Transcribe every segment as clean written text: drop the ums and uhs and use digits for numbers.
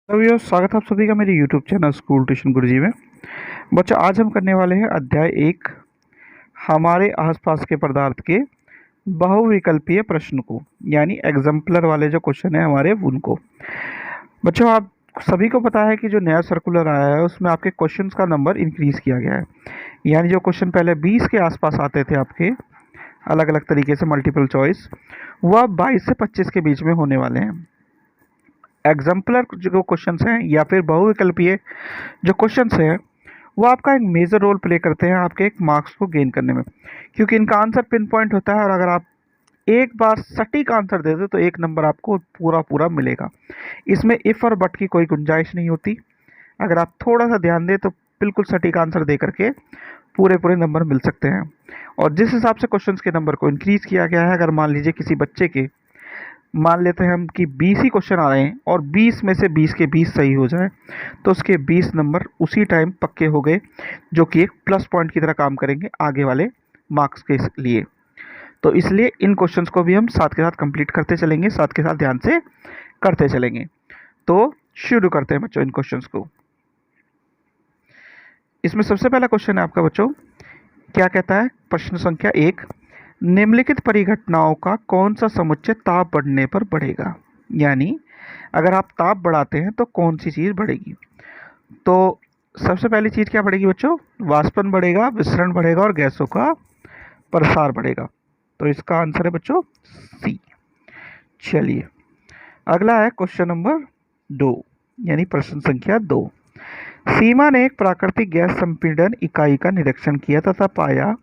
Hello भैया, स्वागत है आप सभी का मेरे यूट्यूब चैनल स्कूल ट्यूशन गुरुजी में। बच्चों, आज हम करने वाले हैं अध्याय 1 हमारे आसपास के पदार्थ के बहुविकल्पीय प्रश्न को, यानी एग्जाम्पलर वाले जो क्वेश्चन है हमारे उनको। बच्चों, आप सभी को पता है कि जो नया सर्कुलर आया है उसमें आपके क्वेश्चंस का नंबर इंक्रीज़ किया गया है। यानी जो क्वेश्चन पहले 20 के आसपास आते थे आपके अलग अलग तरीके से मल्टीपल चॉइस, वो अब 22 से 25 के बीच में होने वाले हैं। एग्जाम्पलर जो क्वेश्चंस हैं या फिर बहुविकल्पीय जो क्वेश्चंस हैं, वो आपका एक मेजर रोल प्ले करते हैं आपके एक मार्क्स को गेन करने में, क्योंकि इनका आंसर पिन पॉइंट होता है और अगर आप एक बार सटीक आंसर दे दो तो एक नंबर आपको पूरा पूरा मिलेगा। इसमें इफ़ और बट की कोई गुंजाइश नहीं होती। अगर आप थोड़ा सा ध्यान दें तो बिल्कुल सटीक आंसर दे करके पूरे पूरे नंबर मिल सकते हैं। और जिस हिसाब से क्वेश्चंस के नंबर को इंक्रीज़ किया गया है, अगर मान लीजिए किसी बच्चे के, मान लेते हैं हम कि 20 ही क्वेश्चन आ रहे हैं और 20 में से 20 के 20 सही हो जाए तो उसके 20 नंबर उसी टाइम पक्के हो गए, जो कि एक प्लस पॉइंट की तरह काम करेंगे आगे वाले मार्क्स के लिए। तो इसलिए इन क्वेश्चंस को भी हम साथ के साथ कंप्लीट करते चलेंगे, साथ के साथ ध्यान से करते चलेंगे। तो शुरू करते हैं बच्चों इन क्वेश्चंस को। इसमें सबसे पहला क्वेश्चन है आपका बच्चों, क्या कहता है? प्रश्न संख्या 1, निम्नलिखित परिघटनाओं का कौन सा समुच्चय ताप बढ़ने पर बढ़ेगा? यानी अगर आप ताप बढ़ाते हैं तो कौन सी चीज़ बढ़ेगी? तो सबसे पहली चीज़ क्या बढ़ेगी बच्चों? वाष्पन बढ़ेगा, विसरण बढ़ेगा और गैसों का प्रसार बढ़ेगा। तो इसका आंसर है बच्चों सी। चलिए, अगला है क्वेश्चन नंबर 2, यानी प्रश्न संख्या 2। सीमा ने एक प्राकृतिक गैस संपीड़न इकाई का निरीक्षण किया तथा पाया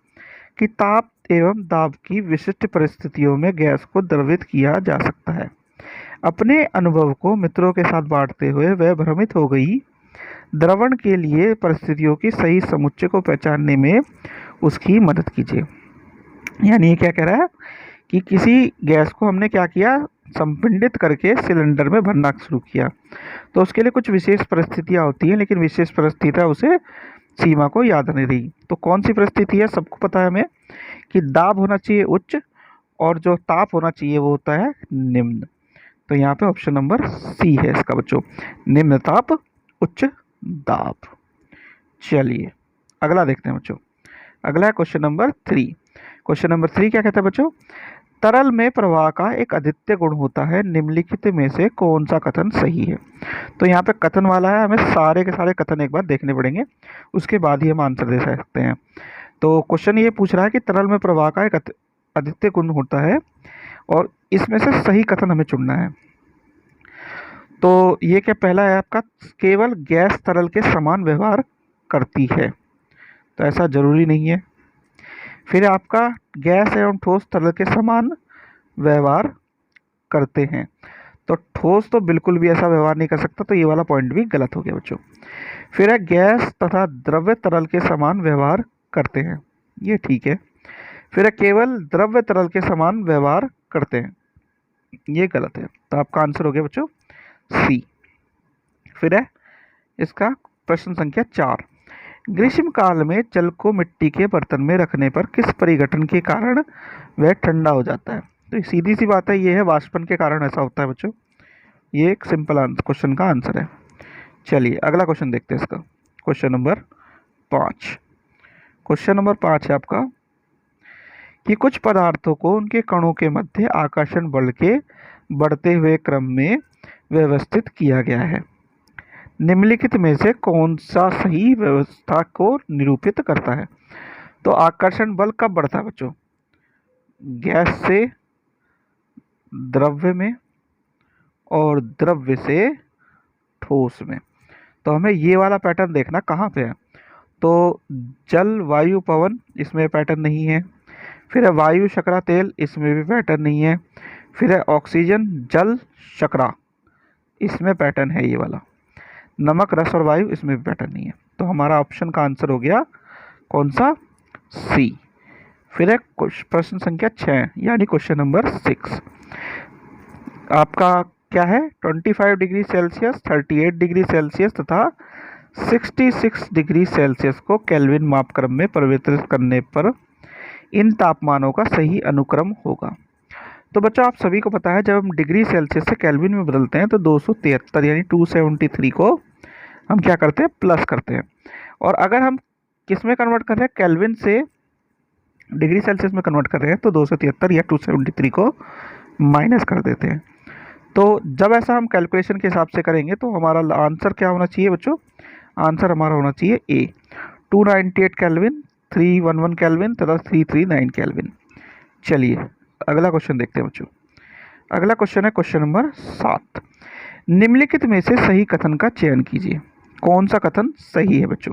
कि ताप एवं दाब की विशिष्ट परिस्थितियों में गैस को द्रवित किया जा सकता है। अपने अनुभव को मित्रों के साथ बांटते हुए वह भ्रमित हो गई। द्रवण के लिए परिस्थितियों की सही समुच्चय को पहचानने में उसकी मदद कीजिए। यानी ये क्या कह रहा है कि किसी गैस को हमने क्या किया, संपीड़ित करके सिलेंडर में भरना शुरू किया, तो उसके लिए कुछ विशेष परिस्थितियाँ होती हैं, लेकिन विशेष परिस्थितियाँ उसे सीमा को याद नहीं रही। तो कौन सी परिस्थिति है? सबको पता है हमें कि दाब होना चाहिए उच्च और जो ताप होना चाहिए वो होता है निम्न। तो यहाँ पे ऑप्शन नंबर सी है इसका बच्चों, निम्न ताप उच्च दाब। चलिए अगला देखते हैं बच्चों। अगला है क्वेश्चन नंबर 3। क्वेश्चन नंबर 3 क्या कहता है बच्चों? तरल में प्रवाह का एक अद्वितीय गुण होता है, निम्नलिखित में से कौन सा कथन सही है? तो यहाँ पे कथन वाला है, हमें सारे के सारे कथन एक बार देखने पड़ेंगे, उसके बाद ही हम आंसर दे सकते हैं। तो क्वेश्चन ये पूछ रहा है कि तरल में प्रवाह का एक अद्वितीय गुण होता है और इसमें से सही कथन हमें चुनना है। तो ये क्या पहला है आपका, केवल गैस तरल के समान व्यवहार करती है, तो ऐसा जरूरी नहीं है। फिर आपका गैस एवं ठोस तरल के समान व्यवहार करते हैं, तो ठोस तो बिल्कुल भी ऐसा व्यवहार नहीं कर सकता, तो ये वाला पॉइंट भी गलत हो गया बच्चों। फिर है गैस तथा द्रव्य तरल के समान व्यवहार करते हैं, ये ठीक है। फिर है केवल द्रव्य तरल के समान व्यवहार करते हैं, ये गलत है। तो आपका आंसर हो गया बच्चों सी। फिर है इसका प्रश्न संख्या 4, ग्रीष्म काल में जल को मिट्टी के बर्तन में रखने पर किस परिघटन के कारण वह ठंडा हो जाता है? तो सीधी सी बात है, ये है वाष्पन के कारण ऐसा होता है बच्चों। ये एक सिंपल क्वेश्चन का आंसर है। चलिए अगला क्वेश्चन देखते हैं इसका, क्वेश्चन नंबर 5। क्वेश्चन नंबर 5 है आपका कि कुछ पदार्थों को उनके कणों के मध्य आकर्षण बल के बढ़ते हुए क्रम में व्यवस्थित किया गया है। निम्नलिखित में से कौन सा सही व्यवस्था को निरूपित करता है? तो आकर्षण बल कब बढ़ता है बच्चों? गैस से द्रव्य में और द्रव्य से ठोस में। तो हमें ये वाला पैटर्न देखना कहाँ पे है। तो जल वायु पवन, इसमें पैटर्न नहीं है। फिर है वायु शकरा तेल, इसमें भी पैटर्न नहीं है। फिर है ऑक्सीजन जल शकरा, इसमें पैटर्न है ये वाला। नमक रस और वायु, इसमें भी पैटर्न नहीं है। तो हमारा ऑप्शन का आंसर हो गया कौन सा? सी। फिर है प्रश्न संख्या 6, यानी क्वेश्चन नंबर 6। आपका क्या है? 25 डिग्री सेल्सियस, 38 डिग्री सेल्सियस तथा 66 डिग्री सेल्सियस को केल्विन मापक्रम में परिवर्तित करने पर इन तापमानों का सही अनुक्रम होगा। तो बच्चों आप सभी को पता है जब हम डिग्री सेल्सियस से केल्विन में बदलते हैं तो 273 यानी 273 को हम क्या करते हैं, प्लस करते हैं। और अगर हम किस में कन्वर्ट कर रहे हैं, केल्विन से डिग्री सेल्सियस में कन्वर्ट कर रहे हैं तो 273 या 273 को माइनस कर देते हैं। तो जब ऐसा हम कैलकुलेशन के हिसाब से करेंगे तो हमारा आंसर क्या होना चाहिए बच्चों, आंसर हमारा होना चाहिए ए 298 केल्विन, 311 केल्विन तथा 339 केल्विन। चलिए अगला क्वेश्चन देखते हैं बच्चों। अगला क्वेश्चन है क्वेश्चन नंबर 7। निम्नलिखित में से सही कथन का चयन कीजिए। कौन सा कथन सही है बच्चों,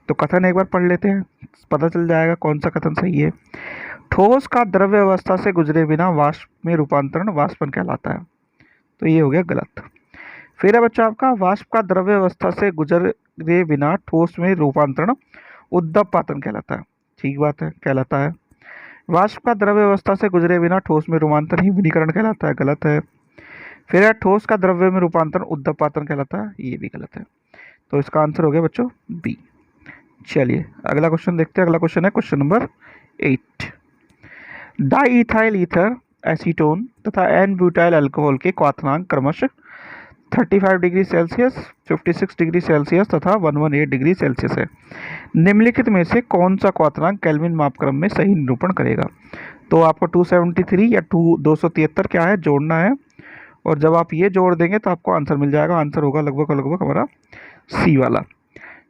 तो कथन एक बार पढ़ लेते हैं, पता चल जाएगा कौन सा कथन सही है। ठोस का द्रव्य अवस्था से गुजरे बिना वाष्प में रूपांतरण वाष्पन कहलाता है, तो ये हो गया गलत। फिर है बच्चों आपका वाष्प का द्रव्य अवस्था से गुजरे बिना ठोस में रूपांतरण उद्दपातन कहलाता है, ठीक बात है, कहलाता है। वाष्प का द्रव्य अवस्था से गुजरे बिना ठोस में रूपांतरण ही विनीकरण कहलाता है, गलत है। फिर है ठोस का द्रव्य में रूपांतरण उद्दपातन कहलाता है, ये भी गलत है। तो इसका आंसर हो गया बच्चों बी। चलिए अगला क्वेश्चन देखते हैं। अगला क्वेश्चन है question number 8। Di ethyl ether acetone तथा एन ब्यूटाइल अल्कोहल के क्वथनांक क्रमशः 35 डिग्री सेल्सियस, 56 डिग्री सेल्सियस तथा 118 डिग्री सेल्सियस है। निम्नलिखित में से कौन सा क्वथनांक केल्विन मापक्रम में सही निरूपण करेगा। तो आपको 273 या 273 क्या है जोड़ना है, और जब आप ये जोड़ देंगे तो आपको आंसर मिल जाएगा। आंसर होगा लगभग लगभग हमारा सी वाला।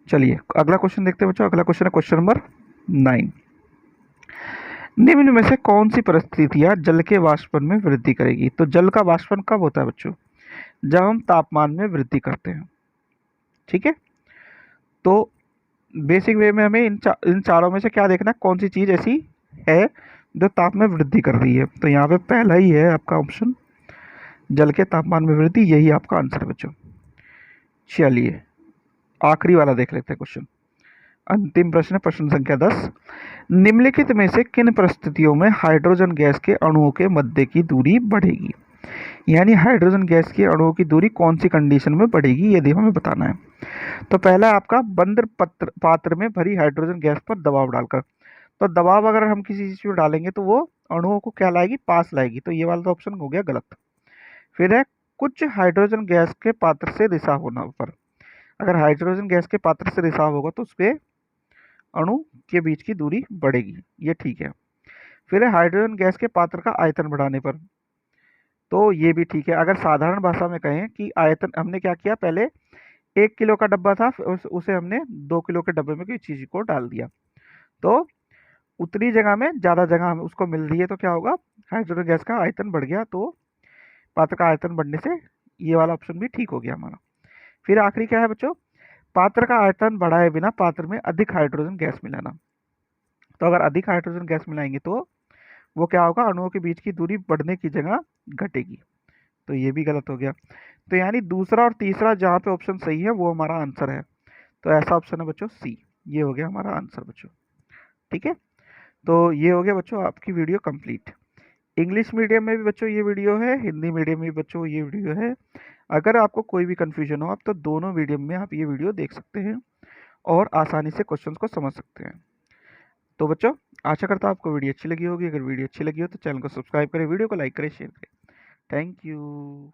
चलिए अगला क्वेश्चन देखते हैं बच्चों। अगला क्वेश्चन है क्वेश्चन नंबर 9। निम्न में से कौन सी परिस्थितियां जल के वाष्पन में वृद्धि करेगी। तो जल का वाष्पन कब होता है बच्चों, जब हम तापमान में वृद्धि करते हैं, ठीक है। तो बेसिक वे में हमें इन चारों में से क्या देखना है, कौन सी चीज़ ऐसी है जो ताप में वृद्धि कर रही है। तो यहाँ पे पहला ही है आपका ऑप्शन, जल के तापमान में वृद्धि, यही आपका आंसर है बच्चों। चलिए आखिरी वाला देख लेते हैं क्वेश्चन। अंतिम प्रश्न है प्रश्न संख्या 10। निम्नलिखित में से किन परिस्थितियों में हाइड्रोजन गैस के अणुओं के मध्य की दूरी बढ़ेगी। यानी हाइड्रोजन गैस के अणुओं की दूरी कौन सी कंडीशन में बढ़ेगी, यदि हमें बताना है। तो पहला आपका बंद पात्र में भरी हाइड्रोजन गैस पर दबाव डालकर। तो दबाव अगर हम किसी चीज में डालेंगे तो वो अणुओं को क्या लाएगी, पास लाएगी, तो ये वाला तो ऑप्शन हो गया गलत। फिर है कुछ हाइड्रोजन गैस के पात्र से रिसाव होना पर। अगर हाइड्रोजन गैस के पात्र से रिसाव होगा तो उसपे अणु के बीच की दूरी बढ़ेगी, ये ठीक है। फिर है हाइड्रोजन गैस के पात्र का आयतन बढ़ाने पर, तो ये भी ठीक है। अगर साधारण भाषा में कहें कि आयतन, हमने क्या किया, पहले 1 किलो का डब्बा था, उसे हमने 2 किलो के डब्बे में किसी चीज को डाल दिया, तो उतनी जगह में ज़्यादा जगह हमें उसको मिल रही है, तो क्या होगा, हाइड्रोजन गैस का आयतन बढ़ गया, तो पात्र का आयतन बढ़ने से ये वाला ऑप्शन भी ठीक हो गया हमारा। फिर आखिरी क्या है बच्चों, पात्र का आयतन बढ़ाए बिना पात्र में अधिक हाइड्रोजन गैस मिलाना। तो अगर अधिक हाइड्रोजन गैस मिलाएंगे तो वो क्या होगा, अणुओं के बीच की दूरी बढ़ने की जगह घटेगी, तो ये भी गलत हो गया। तो यानी दूसरा और तीसरा जहाँ पे ऑप्शन सही है वो हमारा आंसर है, तो ऐसा ऑप्शन है बच्चों सी, ये हो गया हमारा आंसर बच्चों, ठीक है। तो ये हो गया बच्चों आपकी वीडियो कंप्लीट। इंग्लिश मीडियम में भी बच्चों ये वीडियो है, हिंदी मीडियम में भी बच्चों ये वीडियो है। अगर आपको कोई भी कन्फ्यूजन हो आप तो दोनों मीडियम में आप ये वीडियो देख सकते हैं और आसानी से क्वेश्चंस को समझ सकते हैं। तो बच्चों आशा करता हूँ आपको वीडियो अच्छी लगी होगी। अगर वीडियो अच्छी लगी हो तो चैनल को सब्सक्राइब करें, वीडियो को लाइक करें, शेयर करें। Thank you.